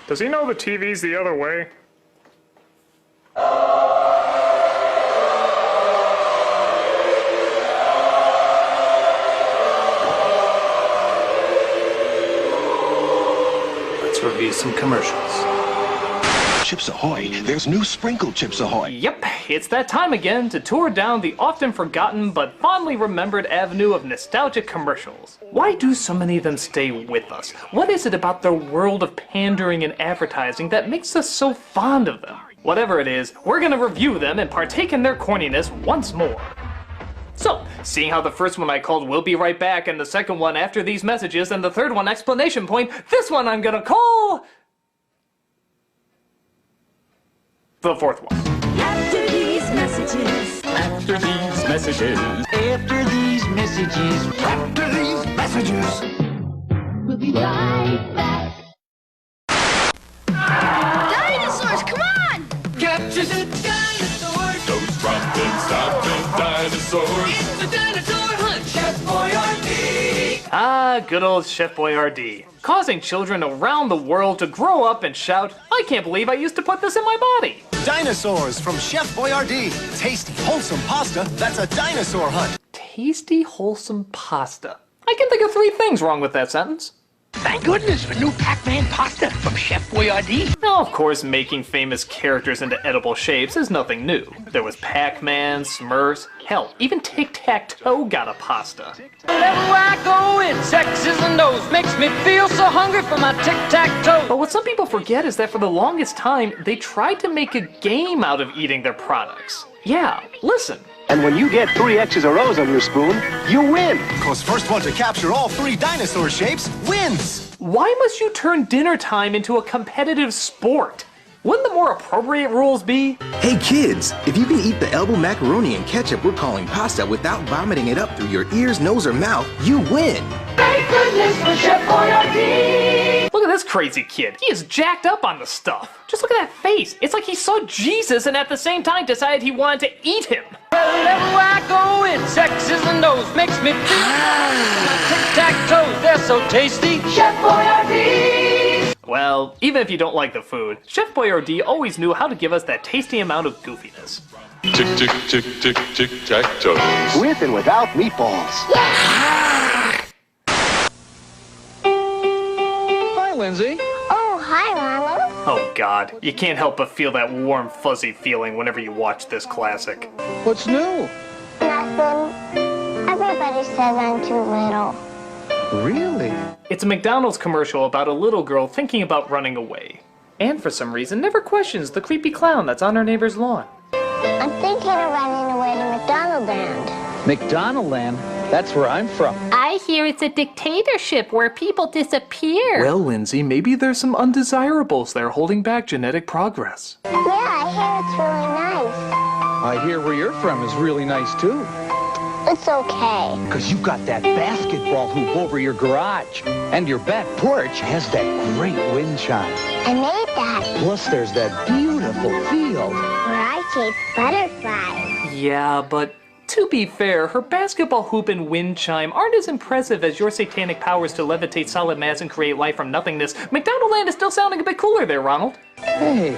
Does he know the TV's the other way? Let's review some commercials. Chips Ahoy! There's new sprinkled Chips Ahoy! Yep, it's that time again to tour down the often forgotten but fondly remembered avenue of nostalgic commercials. Why do so many of them stay with us? What is it about their world of pandering and advertising that makes us so fond of them? Whatever it is, we're gonna review them and partake in their corniness once more. So, seeing how the first one I called "We'll Be Right Back" and the second one "After These Messages" and the third one "Explanation Point," this one I'm gonna call... the fourth one. After these messages. After these messages. After these messages. After these messages! We'll be right back. Dinosaurs, come on! Capture the dinosaurs. Don't stop dinosaurs. It's the dinosaur hunt. Chef Boyardee. Ah, good old Chef Boyardee. Causing children around the world to grow up and shout, "I can't believe I used to put this in my body." Dinosaurs from Chef Boyardee. Tasty, wholesome pasta that's a dinosaur hunt. Tasty, wholesome pasta. I can think of 3 things wrong with that sentence. Thank goodness for new Pac-Man pasta from Chef Boyardee. Now, of course, making famous characters into edible shapes is nothing new. There was Pac-Man, Smurfs, hell, even Tic-Tac-Toe got a pasta. Wherever I go, it's X's and O's. Makes me feel so hungry for my tic-tac-toe. But what some people forget is that for the longest time, they tried to make a game out of eating their products. Yeah, listen. And when you get 3 X's or O's on your spoon, you win. Cause first one to capture all 3 dinosaur shapes wins. Why must you turn dinner time into a competitive sport? Wouldn't the more appropriate rules be? Hey kids, if you can eat the elbow macaroni and ketchup we're calling pasta without vomiting it up through your ears, nose, or mouth, you win. Thank goodness for Chef Boyardee! Look at this crazy kid. He is jacked up on the stuff. Just look at that face. It's like he saw Jesus and at the same time decided he wanted to eat him. Wherever I go, it's X's and O's. Makes me feel my tic-tac-toes. They're so tasty. Chef Boyardee! Well, even if you don't like the food, Chef Boyardee always knew how to give us that tasty amount of goofiness. Tick, tick, tick, tick, tick, tack toes. With and without meatballs. Hi, Lindsay. Oh, hi, Ronald. Oh god, you can't help but feel that warm, fuzzy feeling whenever you watch this classic. What's new? Nothing. Everybody says I'm too little. Really? It's a McDonald's commercial about a little girl thinking about running away. And for some reason never questions the creepy clown that's on her neighbor's lawn. I'm thinking of running away to McDonald Land. McDonald Land? That's where I'm from. I hear it's a dictatorship where people disappear. Well, Lindsay, maybe there's some undesirables there holding back genetic progress. Yeah, I hear it's really nice. I hear where you're from is really nice, too. It's okay. Because you got that basketball hoop over your garage. And your back porch has that great wind chime. I made that Plus, there's that beautiful field. where I chase butterflies. Yeah, but to be fair, her basketball hoop and wind chime aren't as impressive as your satanic powers to levitate solid mass and create life from nothingness. McDonald Land is still sounding a bit cooler there, Ronald. Hey,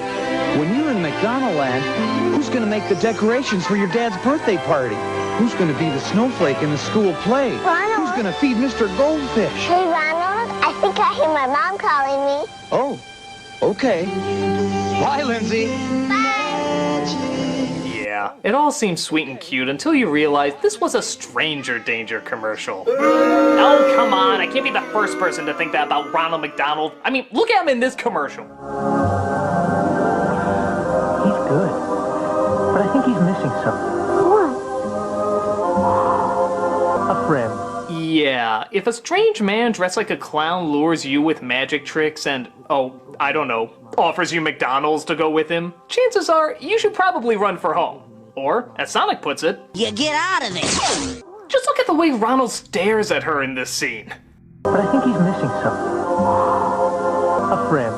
when you're in McDonald Land, who's going to make the decorations for your dad's birthday party? Who's going to be the snowflake in the school play? Ronald. Who's going to feed Mr. Goldfish? Hey, Ronald, I think I hear my mom calling me. Oh, okay. Bye, Lindsay. Yeah, it all seems sweet and cute until you realize this was a stranger danger commercial. Oh, come on, I can't be the first person to think that about Ronald McDonald. I mean, look at him in this commercial. He's good. But I think he's missing something. A friend. Yeah, if a strange man dressed like a clown lures you with magic tricks and, oh, I don't know, offers you McDonald's to go with him, chances are you should probably run for home. Or, as Sonic puts it, You get out of there. just look at the way Ronald stares at her in this scene. But I think he's missing something. A friend.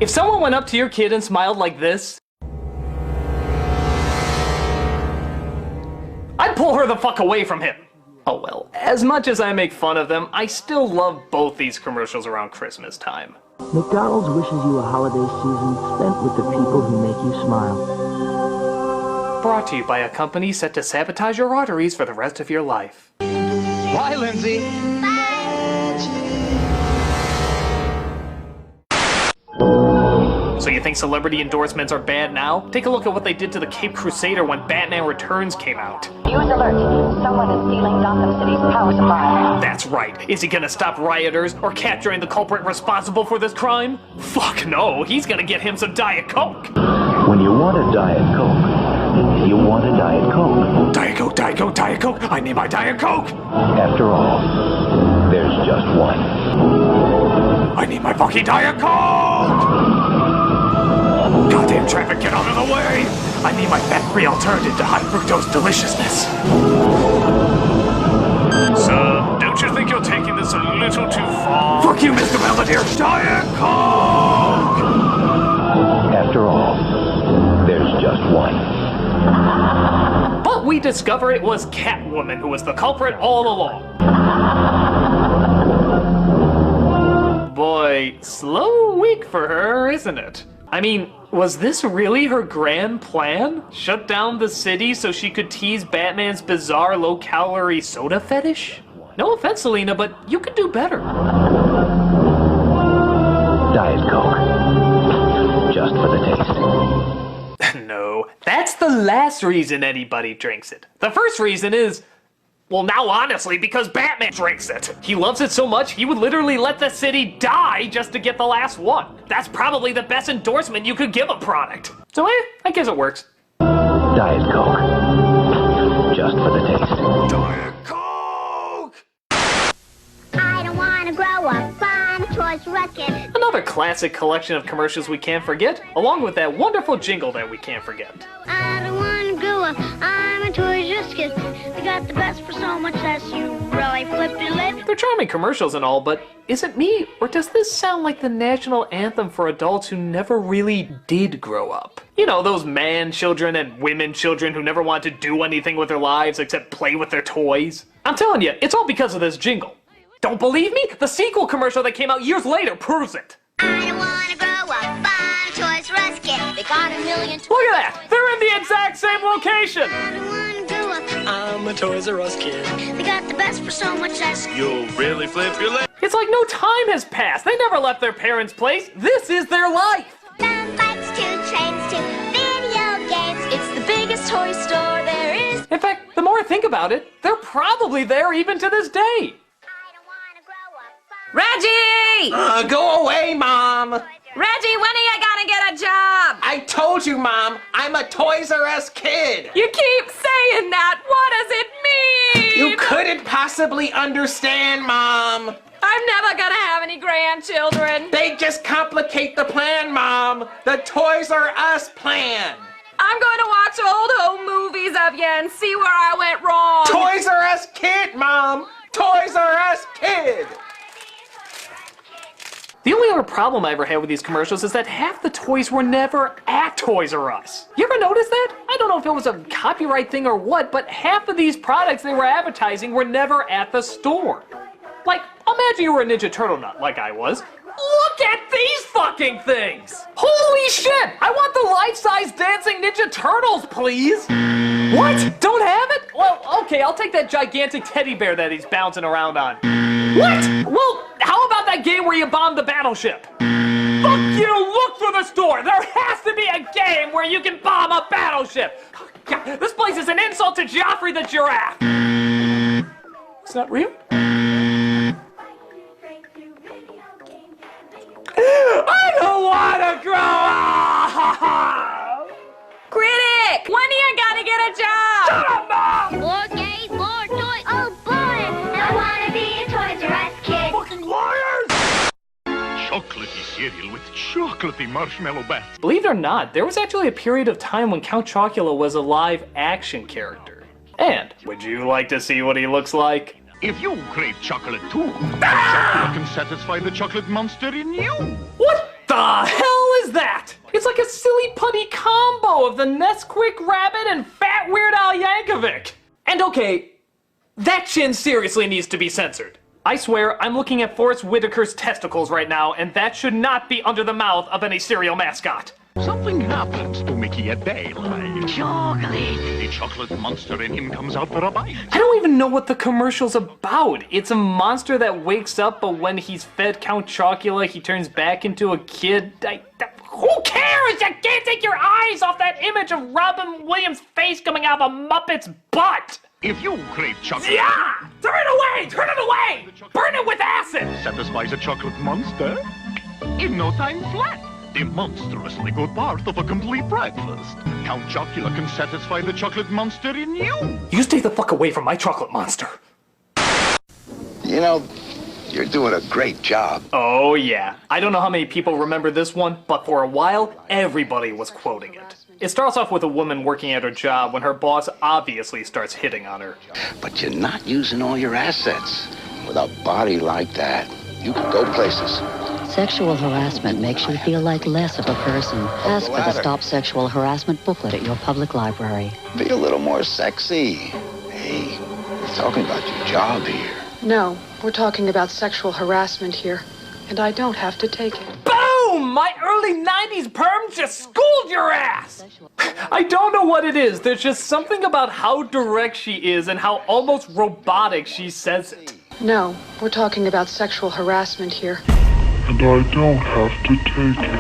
If someone went up to your kid and smiled like this, I'd pull her the fuck away from him. Oh well, as much as I make fun of them, I still love both these commercials around Christmas time. McDonald's wishes you a holiday season spent with the people who make you smile. Brought to you by a company set to sabotage your arteries for the rest of your life. Bye, Lindsay. So you think celebrity endorsements are bad now? Take a look at what they did to the Cape Crusader when Batman Returns came out. News alert. Someone is stealing Gotham City's power supply. That's right. Is he gonna stop rioters or capturing the culprit responsible for this crime? Fuck no, he's gonna get him some Diet Coke. When you want a Diet Coke, you want a Diet Coke. Diet Coke, Diet Coke, Diet Coke. I need my Diet Coke. After all, there's just one. I need my fucking Diet Coke! Goddamn traffic, get out of the way! I need my fat-free alternative to high fructose deliciousness. Sir, don't you think you're taking this a little too far? Fuck you, Mr. Belvedere! Diet Coke! After all, there's just one. But we discover it was Catwoman who was the culprit all along. Boy, slow week for her, isn't it? I mean, was this really her grand plan? Shut down the city so she could tease Batman's bizarre low-calorie soda fetish? No offense, Selena, but you could do better. Diet Coke. Just for the taste. No, that's the last reason anybody drinks it. The first reason is, well, now honestly, because Batman drinks it. He loves it so much, he would literally let the city die just to get the last one. That's probably the best endorsement you could give a product. So I guess it works. Diet Coke. Just for the taste. Diet Coke! I don't want to grow up. I'm a Toys R Us kid. Another classic collection of commercials we can't forget, along with that wonderful jingle that we can't forget. I don't want to grow up. I'm a Toys R Us kid. They got the best for so much that you really flip your lid. They're charming commercials and all, but is it me, or does this sound like the national anthem for adults who never really did grow up? You know, those man children and women children who never want to do anything with their lives except play with their toys? I'm telling you, it's all because of this jingle. Don't believe me? The sequel commercial that came out years later proves it. I don't want to grow up. I'm a Toys R Us kid. They got a million toys. Look at that! They're in the exact same location! I don't want to grow up. I'm a Toys R Us kid. They got the best for so much that You'll really flip your leg. It's like no time has passed. They never left their parents' place. This is their life. From bikes to trains to video games. It's the biggest toy store there is. In fact, the more I think about it, they're probably there even to this day. Reggie! Go away, Mom! Reggie, when are you gonna get a job? I told you, Mom, I'm a Toys R Us kid! You keep saying that! What does it mean? You couldn't possibly understand, Mom! I'm never gonna have any grandchildren! They just complicate the plan, Mom! The Toys R Us plan! I'm going to watch old home movies of you and see where I went wrong! Toys R Us kid, Mom! Toys R Us kid! The only other problem I ever had with these commercials is that half the toys were never at Toys R Us. You ever notice that? I don't know if it was a copyright thing or what, but half of these products they were advertising were never at the store. Like, imagine you were a Ninja Turtle nut, like I was. Look at these fucking things! Holy shit! I want the life-size dancing Ninja Turtles, please! What? Don't have it? Well, okay, I'll take that gigantic teddy bear that he's bouncing around on. What? Well, how about that game where you bomb the battleship? Fuck you! Look for the store! There has to be a game where you can bomb a battleship! God, this place is an insult to Joffrey the giraffe! It's not real? I don't want to grow up! Critic! When are you gonna get a job? Shut up, Mom! More gays, more toys. Oh boy, I want to be a Toys R Us kid. Fucking liars! Chocolatey cereal with chocolatey marshmallow bats. Believe it or not, there was actually a period of time when Count Chocula was a live-action character. And would you like to see what he looks like? If you crave chocolate too, chocolate can satisfy the chocolate monster in you. What the hell is that? It's like a silly putty combo of the Nesquik Rabbit and Fat Weird Al Yankovic. And okay, That chin seriously needs to be censored. I swear, I'm looking at Forrest Whitaker's testicles right now, and that should not be under the mouth of any cereal mascot. Something happens to Mickey at daylight. Chocolate. The chocolate monster in him comes out for a bite. I don't even know what the commercial's about. It's a monster that wakes up, but when he's fed Count Chocula, he turns back into a kid. Who cares? You can't take your eyes off that image of Robin Williams' face coming out of a Muppet's butt! If you crave chocolate... Yeah! Turn it away! Turn it away! Burn it with acid! Satisfies a chocolate monster in no time flat. The monstrously good part of a complete breakfast. Count Chocula can satisfy the chocolate monster in you. You stay the fuck away from my chocolate monster. You know, you're doing a great job. Oh yeah. I don't know how many people remember this one, but for a while, everybody was quoting it. It starts off with a woman working at her job when her boss obviously starts hitting on her. But you're not using all your assets. With a body like that, you can go places. Sexual harassment makes you feel like less of a person. Ask for the Stop Sexual Harassment booklet at your public library. Be a little more sexy. Hey, we're talking about your job here. No, we're talking about sexual harassment here, and I don't have to take it. Boom! My early 90s perm just schooled your ass! I don't know what it is. There's just something about how direct she is and how almost robotic she says it. No, we're talking about sexual harassment here. And I don't have to take it.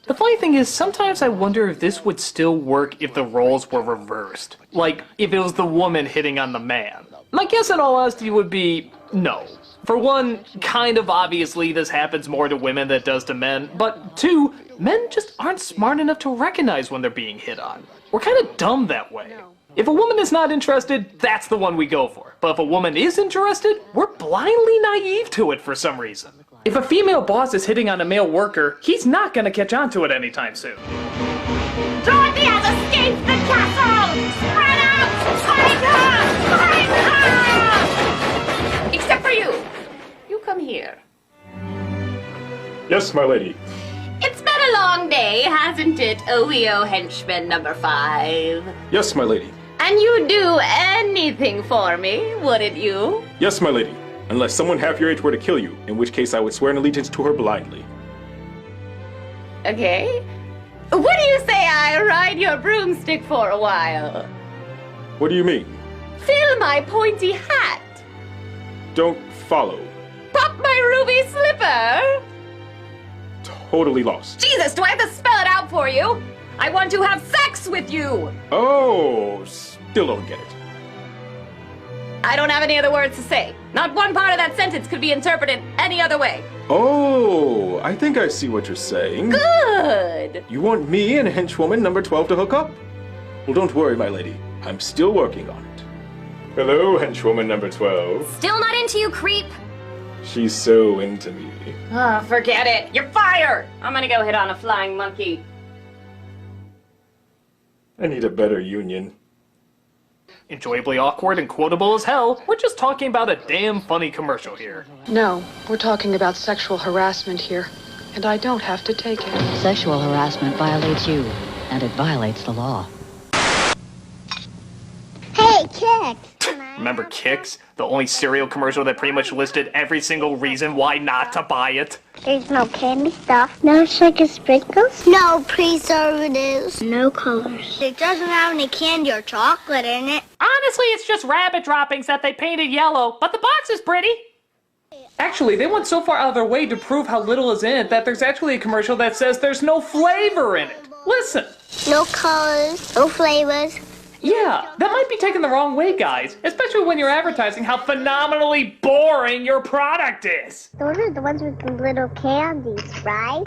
The funny thing is, sometimes I wonder if this would still work if the roles were reversed. Like, if it was the woman hitting on the man. My guess in all honesty would be no. For one, kind of obviously this happens more to women than it does to men, but two, men just aren't smart enough to recognize when they're being hit on. We're kind of dumb that way. If a woman is not interested, that's the one we go for. But if a woman is interested, we're blindly naive to it for some reason. If a female boss is hitting on a male worker, he's not gonna catch on to it anytime soon. Dorothy has escaped the castle! Spread out! Find her! Find her! Except for you. You come here. Yes, my lady. It's been a long day, hasn't it, OEO henchman number 5? Yes, my lady. And you'd do anything for me, wouldn't you? Yes, my lady. Unless someone half your age were to kill you, in which case I would swear an allegiance to her blindly. Okay. What do you say I ride your broomstick for a while? What do you mean? Fill my pointy hat. Don't follow. Pop my ruby slipper. Totally lost. Jesus, do I have to spell it out for you? I want to have sex with you. Oh, still don't get it. I don't have any other words to say. Not one part of that sentence could be interpreted any other way. Oh, I think I see what you're saying. Good. You want me and henchwoman number 12 to hook up? Well, don't worry, my lady. I'm still working on it. Hello, henchwoman number 12. Still not into you, creep? She's so into me. Oh, forget it. You're fired. I'm gonna go hit on a flying monkey. I need a better union. Enjoyably awkward and quotable as hell, we're just talking about a damn funny commercial here. No, we're talking about sexual harassment here, and I don't have to take it. Sexual harassment violates you, and it violates the law. Hey, Kicks! Remember Kicks? The only cereal commercial that pretty much listed every single reason why not to buy it. There's no candy stuff, no sugar sprinkles, no preservatives, no colors. It doesn't have any candy or chocolate in it. Honestly, it's just rabbit droppings that they painted yellow, but the box is pretty. Actually, they went so far out of their way to prove how little is in it that there's actually a commercial that says there's no flavor in it. Listen. No colors, no flavors. Yeah, that might be taken the wrong way, guys, especially when you're advertising how phenomenally boring your product is. Those are the ones with the little candies, right?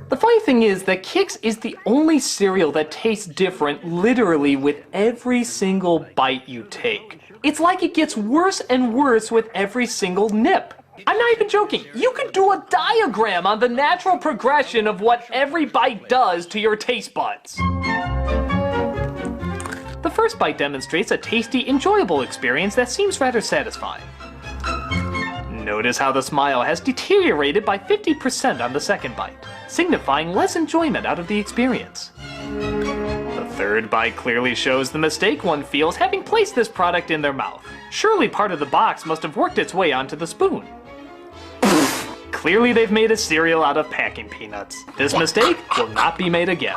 The funny thing is that Kix is the only cereal that tastes different literally with every single bite you take. It's like it gets worse and worse with every single nip. I'm not even joking. You could do a diagram on the natural progression of what every bite does to your taste buds. The first bite demonstrates a tasty, enjoyable experience that seems rather satisfying. Notice how the smile has deteriorated by 50% on the second bite, signifying less enjoyment out of the experience. The Third bite clearly shows the mistake one feels having placed this product in their mouth. Surely part of the box must have worked its way onto the spoon. Clearly they've made a cereal out of packing peanuts. This mistake will not be made again.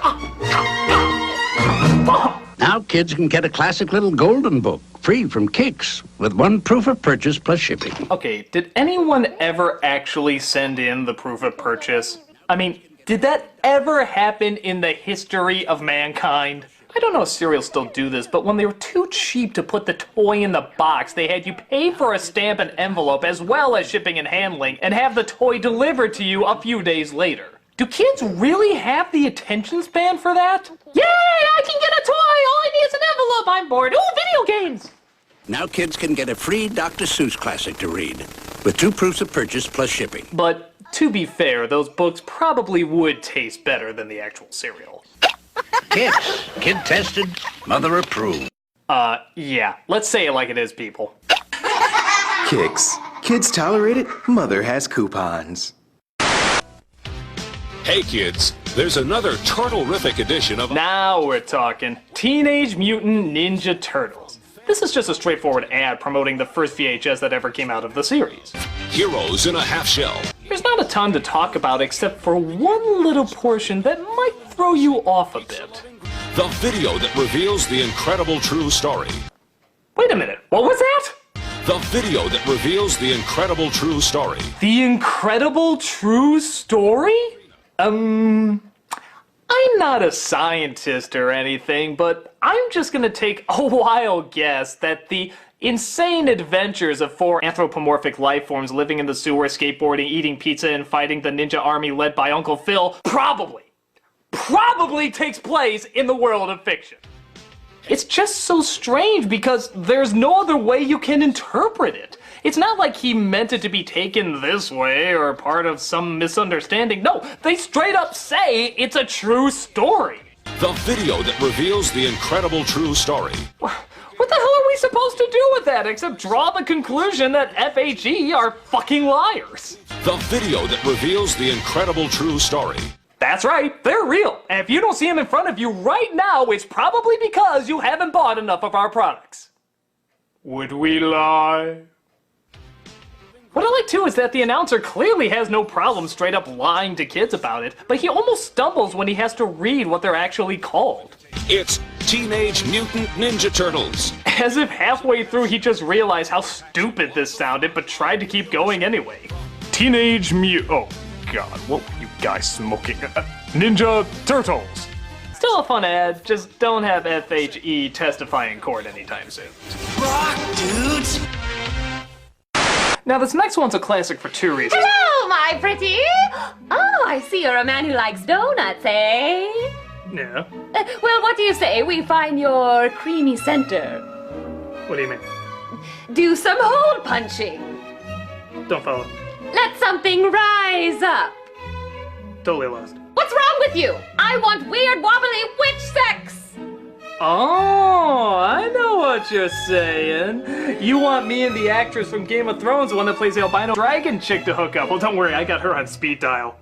Now kids can get a classic little golden book, free from Kicks, with 1 proof of purchase plus shipping. Okay, did anyone ever actually send in the proof of purchase? I mean, did that ever happen in the history of mankind? I don't know if cereals still do this, but when they were too cheap to put the toy in the box, they had you pay for a stamp and envelope as well as shipping and handling, and have the toy delivered to you a few days later. Do kids really have the attention span for that? Yay, I can get a toy! All I need is an envelope! I'm bored! Ooh, video games! Now kids can get a free Dr. Seuss classic to read, with 2 proofs of purchase plus shipping. But to be fair, those books probably would taste better than the actual cereal. Kicks, kid tested, mother approved. Yeah, let's say it like it is, people. Kicks. Kids tolerate it, mother has coupons. Hey kids, there's another turtle-rific edition of... Now we're talking. Teenage Mutant Ninja Turtles. This is just a straightforward ad promoting the first VHS that ever came out of the series. Heroes in a half shell. There's not a ton to talk about except for one little portion that might throw you off a bit. The video that reveals the incredible true story. Wait a minute, what was that? The video that reveals the incredible true story. The incredible true story? I'm not a scientist or anything, but I'm just gonna take a wild guess that the insane adventures of 4 anthropomorphic life forms living in the sewer, skateboarding, eating pizza, and fighting the ninja army led by Uncle Phil probably takes place in the world of fiction. It's just so strange because there's no other way you can interpret it. It's not like he meant it to be taken this way or part of some misunderstanding. No, they straight up say it's a true story. The video that reveals the incredible true story. What the hell are we supposed to do with that except draw the conclusion that FHE are fucking liars? The video that reveals the incredible true story. That's right, they're real. And if you don't see them in front of you right now, it's probably because you haven't bought enough of our products. Would we lie? What I like too is that the announcer clearly has no problem straight up lying to kids about it, but he almost stumbles when he has to read what they're actually called. It's Teenage Mutant Ninja Turtles. As if halfway through he just realized how stupid this sounded, but tried to keep going anyway. Teenage Mutant... Oh god, what were you guys smoking? Ninja Turtles! Still a fun ad, just don't have FHE testify in court anytime soon. Rock, dudes! Now this next one's a classic for 2 reasons. Hello, my pretty! Oh, I see you're a man who likes donuts, eh? Yeah. Well, what do you say we find your creamy center? What do you mean? Do some hole punching. Don't follow. Let something rise up. Totally lost. What's wrong with you? I want weird, wobbly witch sex! Oh, I know what you're saying. You want me and the actress from Game of Thrones, the one that plays the albino dragon chick, to hook up. Well, don't worry, I got her on speed dial.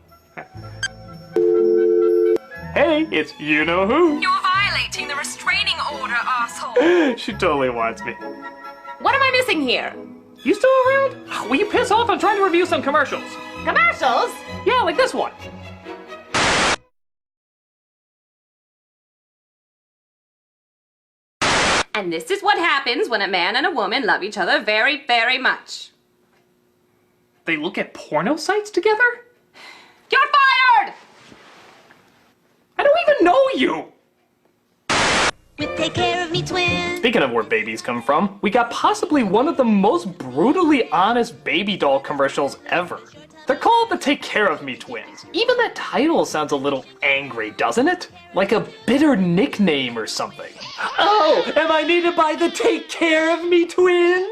Hey, it's you-know-who. You're violating the restraining order, asshole. She totally wants me. What am I missing here? You still around? Will you piss off? I'm trying to review some commercials. Commercials? Yeah, like this one. And this is what happens when a man and a woman love each other very, very much. They look at porno sites together? You're fired! I don't even know you! Take care of me, twin. Speaking of where babies come from, we got possibly one of the most brutally honest baby doll commercials ever. They're called the Take Care of Me Twins. Even that title sounds a little angry, doesn't it? Like a bitter nickname or something. Oh, am I needed by the Take Care of Me Twins?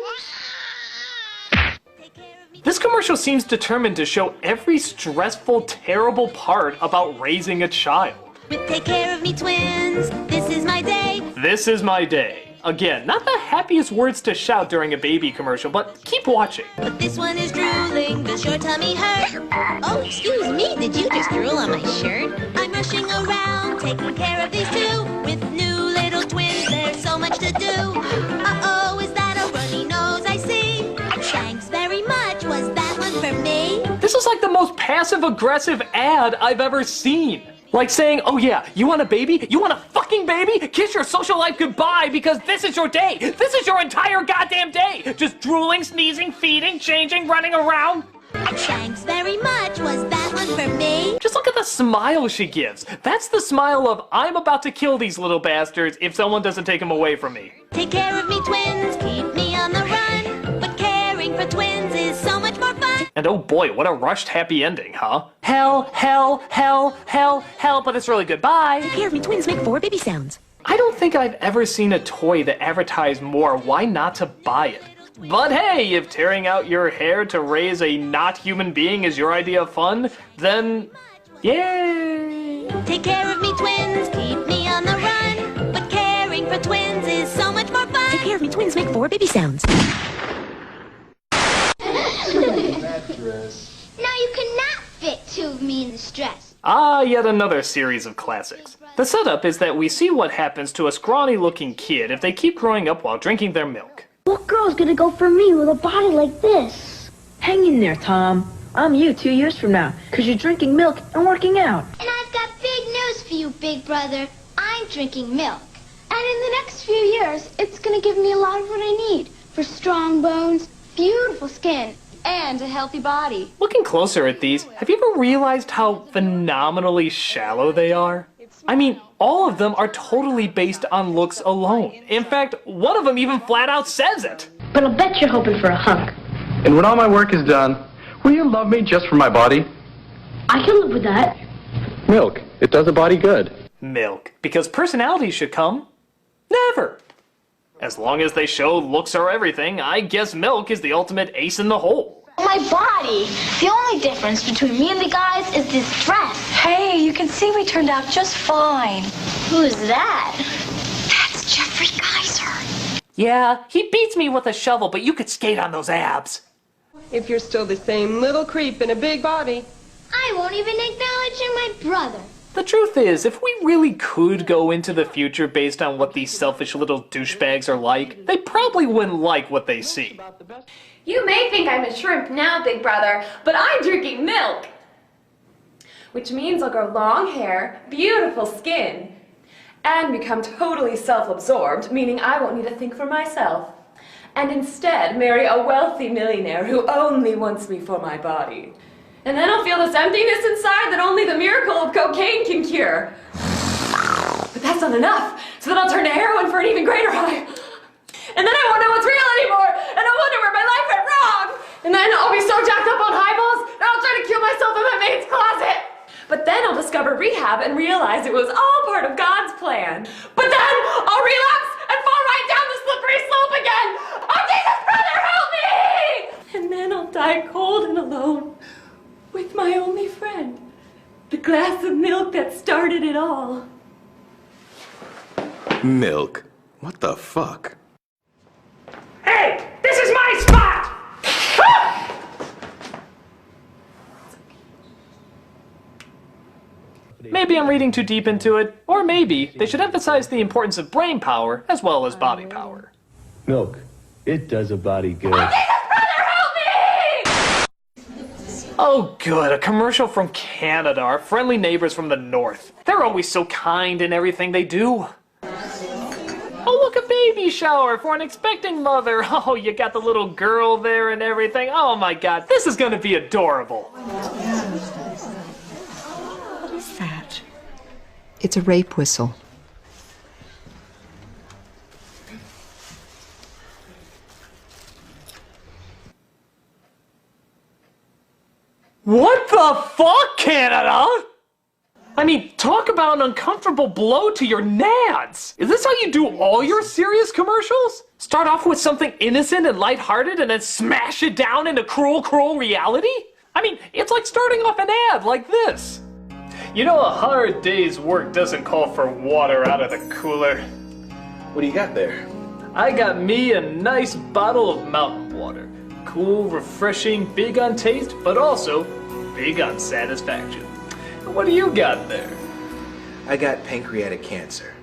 This commercial seems determined to show every stressful, terrible part about raising a child. Take care of me, twins. This is my day. This is my day. Again, not the happiest words to shout during a baby commercial, but keep watching. But this one is drooling. Does your tummy hurt? Oh, excuse me. Did you just drool on my shirt? I'm rushing around, taking care of these two with new passive-aggressive ad I've ever seen. Like saying, oh yeah, you want a baby? You want a fucking baby? Kiss your social life goodbye because this is your day. This is your entire goddamn day. Just drooling, sneezing, feeding, changing, running around. Thanks very much. Was that one for me? Just look at the smile she gives. That's the smile of, I'm about to kill these little bastards if someone doesn't take them away from me. Take care of me, twins. Keep me on the run. But caring for twins is so much more fun. And oh boy, what a rushed happy ending, huh? Hell, hell, hell, hell, hell, but it's really good. Bye. Take care of me, twins make 4 baby sounds. I don't think I've ever seen a toy that advertised more why not to buy it. But hey, if tearing out your hair to raise a not human being is your idea of fun, then yay! Take care of me, twins. Keep me on the run. But caring for twins is so much more fun. Take care of me, twins make 4 baby sounds. Now you cannot fit 2 of me in this dress. Ah, yet another series of classics. The setup is that we see what happens to a scrawny-looking kid if they keep growing up while drinking their milk. What girl's gonna go for me with a body like this? Hang in there, Tom. I'm you 2 years from now, because you're drinking milk and working out. And I've got big news for you, big brother. I'm drinking milk. And in the next few years, it's gonna give me a lot of what I need for strong bones, beautiful skin, and a healthy body. Looking closer at these, have you ever realized how phenomenally shallow they are? I mean, all of them are totally based on looks alone. In fact, one of them even flat out says it. But I'll bet you're hoping for a hunk. And when all my work is done, will you love me just for my body? I can live with that. Milk. It does a body good. Milk. Because personality should come. Never. As long as they show looks are everything, I guess milk is the ultimate ace in the hole. My body. The only difference between me and the guys is this dress. Hey, you can see we turned out just fine. Who's that? That's Jeffrey Geyser. Yeah, he beats me with a shovel, but you could skate on those abs. If you're still the same little creep in a big body. I won't even acknowledge you, my brother. The truth is, if we really could go into the future based on what these selfish little douchebags are like, they probably wouldn't like what they see. You may think I'm a shrimp now, big brother, but I'm drinking milk. Which means I'll grow long hair, beautiful skin, and become totally self-absorbed, meaning I won't need to think for myself. And instead marry a wealthy millionaire who only wants me for my body. And then I'll feel this emptiness inside that only the miracle of cocaine can cure. But that's not enough, so then I'll turn to heroin for an even greater high. And then I won't know what's real anymore, and I'll wonder where my life went wrong. And then I'll be so jacked up on highballs that I'll try to kill myself in my maid's closet. But then I'll discover rehab and realize it was all part of God's plan. But then I'll relapse and fall right down the slippery slope again. Oh, Jesus, brother, help me! And then I'll die cold and alone with my only friend, the glass of milk that started it all. Milk? What the fuck? Hey, this is my spot! Maybe I'm reading too deep into it, or maybe they should emphasize the importance of brain power as well as body power. Milk. It does a body good. Oh good, a commercial from Canada, our friendly neighbors from the north. They're always so kind in everything they do. Oh look, a baby shower for an expecting mother. Oh, you got the little girl there and everything. Oh my god, this is gonna be adorable. What is that? It's a rape whistle. What the fuck, Canada? I mean, talk about an uncomfortable blow to your nads. Is this how you do all your serious commercials? Start off with something innocent and lighthearted and then smash it down into cruel, cruel reality? I mean, it's like starting off an ad like this. You know, a hard day's work doesn't call for water out of the cooler. What do you got there? I got me a nice bottle of mountain water. Cool, refreshing, big on taste, but also big on satisfaction. What do you got there? I got pancreatic cancer.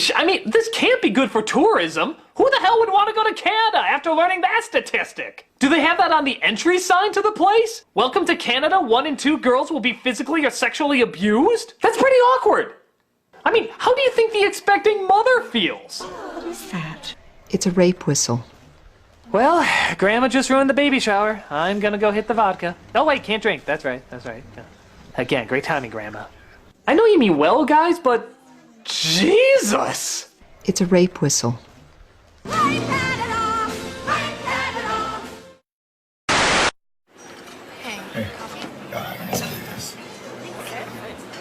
Sheesh! I mean, this can't be good for tourism. Who the hell would want to go to Canada after learning that statistic? Do they have that on the entry sign to the place? Welcome to Canada, 1 in 2 girls will be physically or sexually abused? That's pretty awkward. I mean, how do you think the expecting mother feels? What is that? It's a rape whistle. Well, Grandma just ruined the baby shower. I'm gonna go hit the vodka. Oh wait, can't drink. That's right, that's right. Yeah. Again, great timing, Grandma. I know you mean well, guys, but Jesus! It's a rape whistle.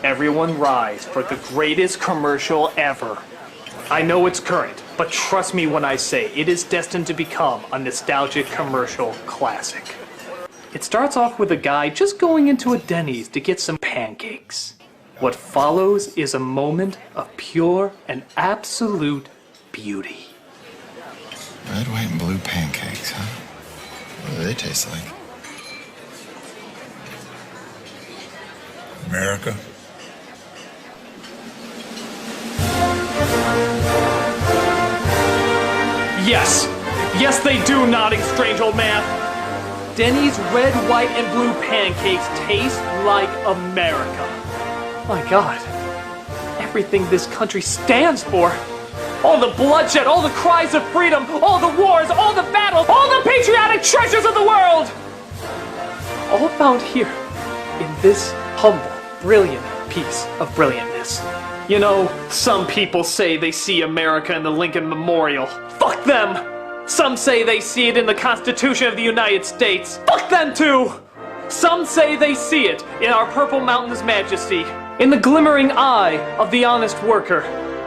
Everyone rise for the greatest commercial ever. I know it's current, but trust me when I say it is destined to become a nostalgic commercial classic. It starts off with a guy just going into a Denny's to get some pancakes. What follows is a moment of pure and absolute beauty. Red, white, and blue pancakes, huh? What do they taste like? America? Yes! Yes, they do, nodding strange old man! Denny's red, white, and blue pancakes taste like America. My God. Everything this country stands for. All the bloodshed, all the cries of freedom, all the wars, all the battles, all the patriotic treasures of the world! All found here in this humble, brilliant piece of brilliantness. You know, some people say they see America in the Lincoln Memorial. Fuck them! Some say they see it in the Constitution of the United States. Fuck them too! Some say they see it in our Purple Mountain's majesty, in the glimmering eye of the honest worker,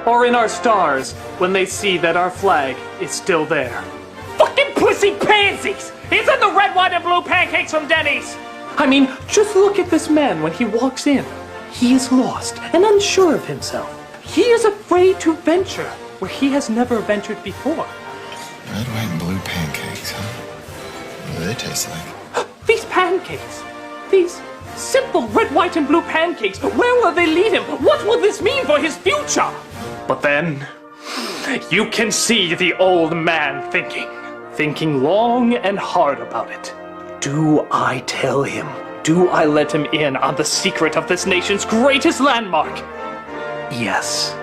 or in our stars when they see that our flag is still there. Fucking pussy pansies! It's in the red, white, and blue pancakes from Denny's! I mean, just look at this man when he walks in. He is lost and unsure of himself. He is afraid to venture where he has never ventured before. Red, white, and blue pancakes, huh? What do they taste like? These pancakes! These simple red, white, and blue pancakes! Where will they lead him? What will this mean for his future? But then, you can see the old man thinking long and hard about it. Do I tell him? Do I let him in on the secret of this nation's greatest landmark? Yes,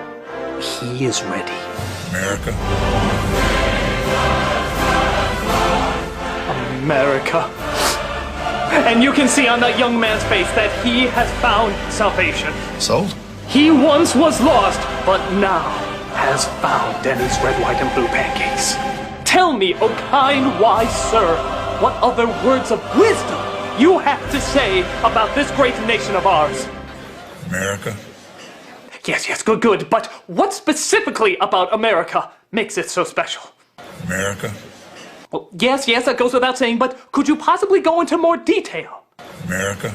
he is ready. America? America. And you can see on that young man's face that he has found salvation. Sold? He once was lost, but now has found Denny's red, white, and blue pancakes. Tell me, O kind, wise sir, what other words of wisdom you have to say about this great nation of ours? America? Yes, good. But what specifically about America makes it so special? America? Well, yes, that goes without saying, but could you possibly go into more detail? America?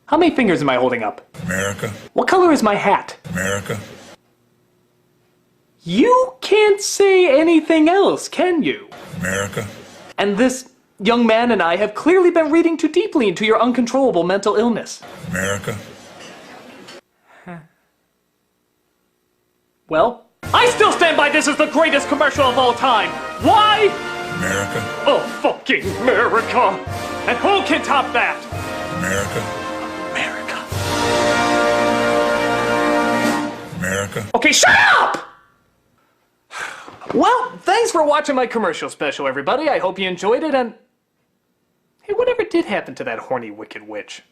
How many fingers am I holding up? America? What color is my hat? America? You can't say anything else, can you? America? And this young man and I have clearly been reading too deeply into your uncontrollable mental illness. America? Well, I still stand by this as the greatest commercial of all time. Why? America? Oh, fucking America! And who can top that? America? America? Okay, shut up! Well, thanks for watching my commercial special, everybody. I hope you enjoyed it, and... Hey, whatever did happen to that horny wicked witch?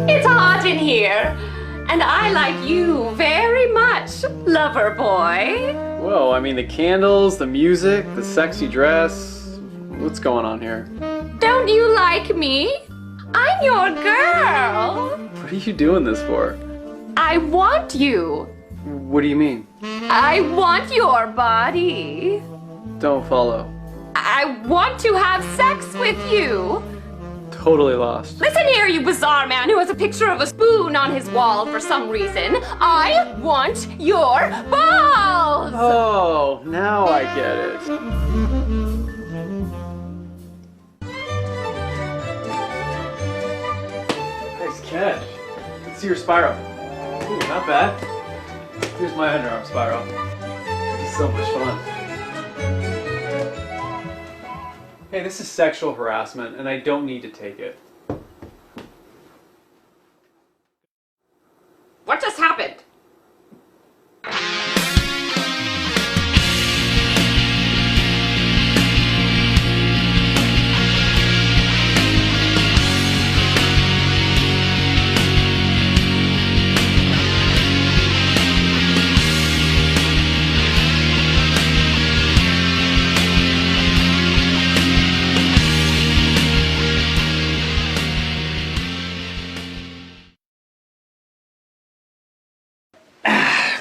It's hot in here, and I like you very much, lover boy. Whoa, I mean the candles, the music, the sexy dress. What's going on here? Don't you like me? I'm your girl. What are you doing this for? I want you. What do you mean? I want your body. Don't follow. I want to have sex with you. Totally lost. Listen here, you bizarre man who has a picture of a spoon on his wall for some reason. I want your balls! Oh, now I get it. catch. Let's see your spiral. Ooh, not bad. Here's my underarm spiral. This is so much fun. Hey, this is sexual harassment, and I don't need to take it. What just happened?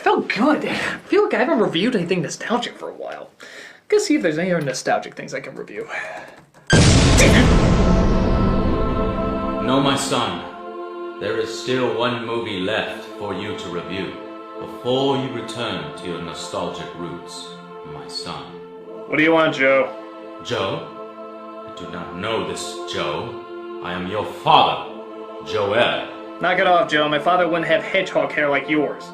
Felt good. I feel like I haven't reviewed anything nostalgic for a while. Let's see if there's any other nostalgic things I can review. No, my son. There is still one movie left for you to review before you return to your nostalgic roots, my son. What do you want, Joe? Joe? I do not know this Joe. I am your father, Joel. Knock it off, Joe. My father wouldn't have hedgehog hair like yours.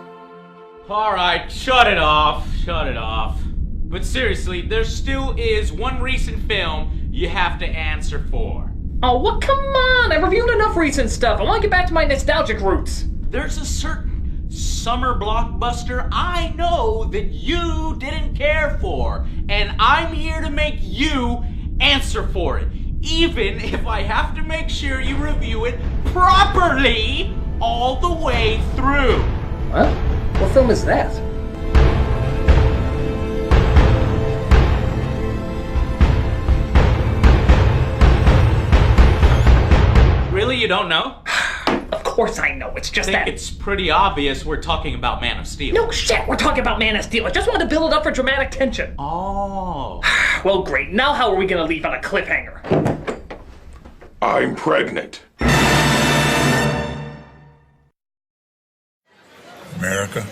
Alright, shut it off. Shut it off. But seriously, there still is one recent film you have to answer for. Oh, what? Come on! I reviewed enough recent stuff. I want to get back to my nostalgic roots. There's a certain summer blockbuster I know that you didn't care for, and I'm here to make you answer for it, even if I have to make sure you review it properly all the way through. What? What film is that? Really, you don't know? Of course I know, it's just that... It's pretty obvious we're talking about Man of Steel. No shit, we're talking about Man of Steel. I just wanted to build it up for dramatic tension. Oh. Well, great. Now how are we gonna leave on a cliffhanger? I'm pregnant. America.